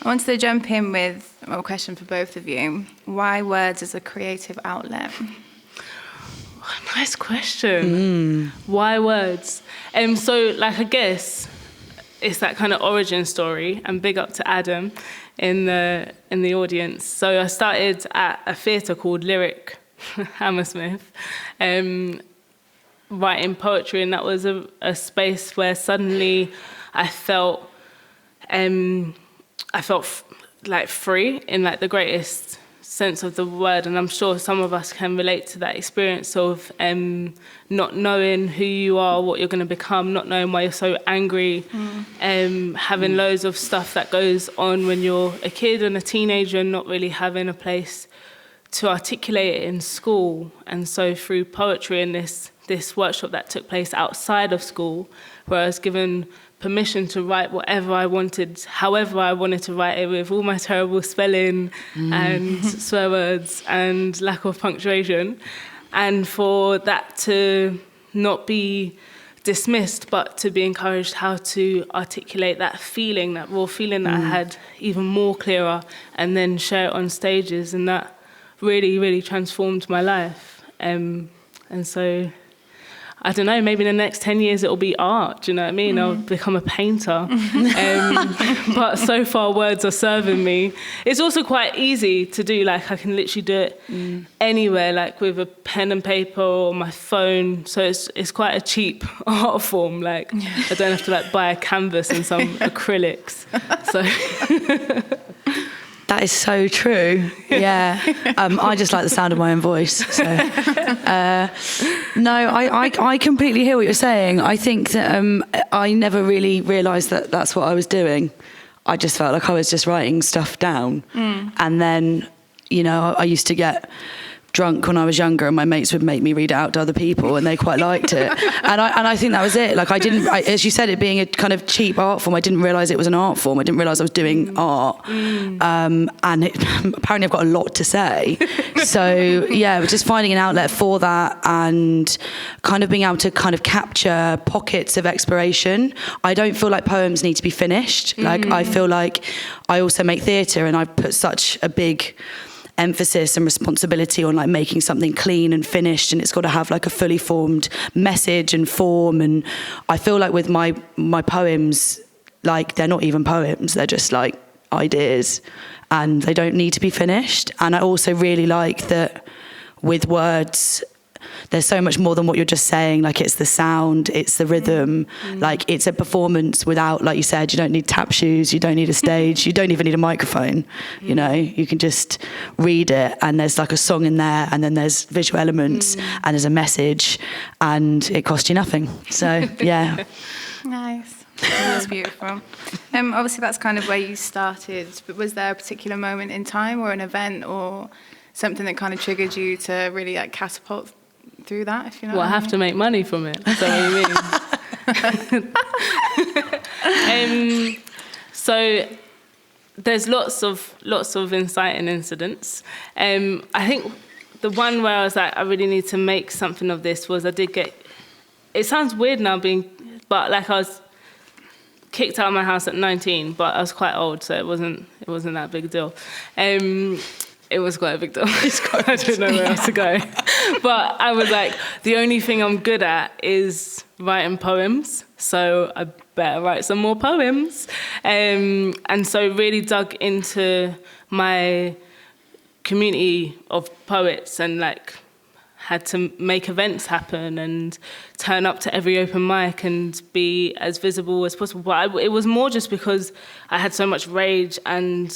I wanted to jump in with a question for both of you. Why words as a creative outlet? Nice question. Why words? So, like, I guess it's that kind of origin story, and big up to Adam in the audience. So I started at a theatre called Lyric Hammersmith, writing poetry, and that was a space where suddenly I felt like free in like the greatest sense of the word, and I'm sure some of us can relate to that experience of not knowing who you are, what you're going to become, not knowing why you're so angry, having loads of stuff that goes on when you're a kid and a teenager, and not really having a place to articulate it in school. And so through poetry and this workshop that took place outside of school, where I was given permission to write whatever I wanted, however I wanted to write it, with all my terrible spelling and swear words and lack of punctuation. And for that to not be dismissed, but to be encouraged how to articulate that feeling, that raw feeling that I had, even more clearer, and then share it on stages. And that really, really transformed my life. And so, I don't know, maybe in the next 10 years it'll be art, do you know what I mean? I'll become a painter. But so far words are serving me. It's also quite easy to do, like I can literally do it anywhere, like with a pen and paper or my phone. So it's quite a cheap art form. Like I don't have to like buy a canvas and some acrylics. So That is so true. Yeah. I just like the sound of my own voice. So. No, I completely hear what you're saying. I think that I never really realised that that's what I was doing. I just felt like I was just writing stuff down. And then, you know, I used to get drunk when I was younger, and my mates would make me read it out to other people, and they quite liked it. And I think that was it. Like as you said, it being a kind of cheap art form, I didn't realise it was an art form. I didn't realise I was doing art. And apparently I've got a lot to say. So yeah, just finding an outlet for that and kind of being able to kind of capture pockets of exploration. I don't feel like poems need to be finished. Like I feel like I also make theatre, and I put such a big emphasis and responsibility on like making something clean and finished, and it's got to have like a fully formed message and form. And I feel like with my poems, like they're not even poems, they're just like ideas, and they don't need to be finished. And I also really like that with words there's so much more than what you're just saying. Like it's the sound, it's the rhythm, like it's a performance without, like you said, you don't need tap shoes, you don't need a stage, you don't even need a microphone, you know, you can just read it, and there's like a song in there, and then there's visual elements, and there's a message, and it costs you nothing. So yeah. Nice. That's beautiful. Obviously that's kind of where you started, but was there a particular moment in time or an event or something that kind of triggered you to really like catapult through that, if you know what I mean? I have to make money from it. Is that what you mean? So there's lots of inciting incidents. I think the one where I was like, I really need to make something of this was I did get, it sounds weird now but like I was kicked out of my house at 19, but I was quite old, so it wasn't that big a deal. It was quite a big deal. I didn't know where else to go. But I was like, the only thing I'm good at is writing poems, so I better write some more poems. And so really dug into my community of poets and like had to make events happen and turn up to every open mic and be as visible as possible. But it was more just because I had so much rage, and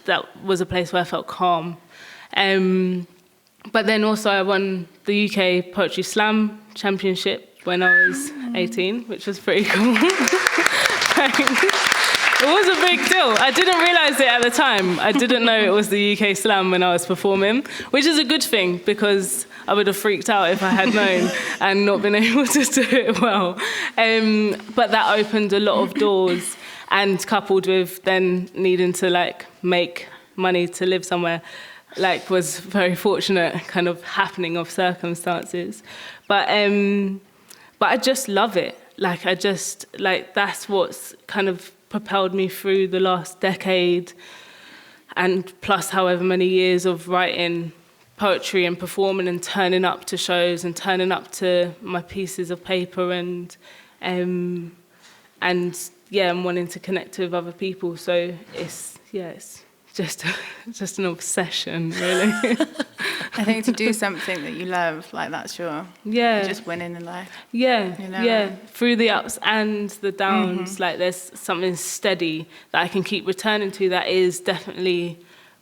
that was a place where I felt calm. But then also I won the UK Poetry Slam Championship when I was 18, which was pretty cool. It was a big deal. I didn't realise it at the time. I didn't know it was the UK Slam when I was performing, which is a good thing because I would have freaked out if I had known and not been able to do it well. But that opened a lot of doors, and coupled with then needing to like make money to live somewhere, like was very fortunate kind of happening of circumstances. But I just love it. Like that's what's kind of propelled me through the last decade, and plus however many years of writing poetry and performing and turning up to shows and turning up to my pieces of paper and wanting to connect with other people. So it's just an obsession, really. I think to do something that you love, like that's your just winning in life. Yeah, you know? yeah. Through the ups and the downs, like there's something steady that I can keep returning to that is definitely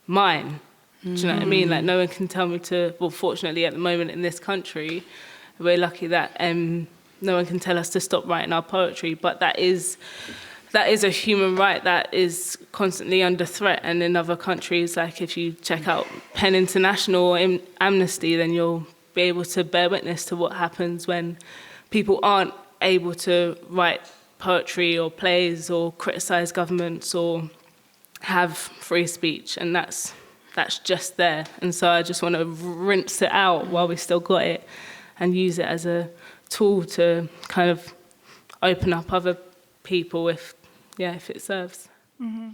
mine. Do you know what I mean? Like no one can tell me to, well, fortunately at the moment in this country, we're lucky that no one can tell us to stop writing our poetry, but that is a human right that is constantly under threat. And in other countries, like if you check out PEN International or Amnesty, then you'll be able to bear witness to what happens when people aren't able to write poetry or plays or criticize governments or have free speech. And that's just there. And so I just want to rinse it out while we still got it and use it as a tool to kind of open up other people if it serves. Mm-hmm.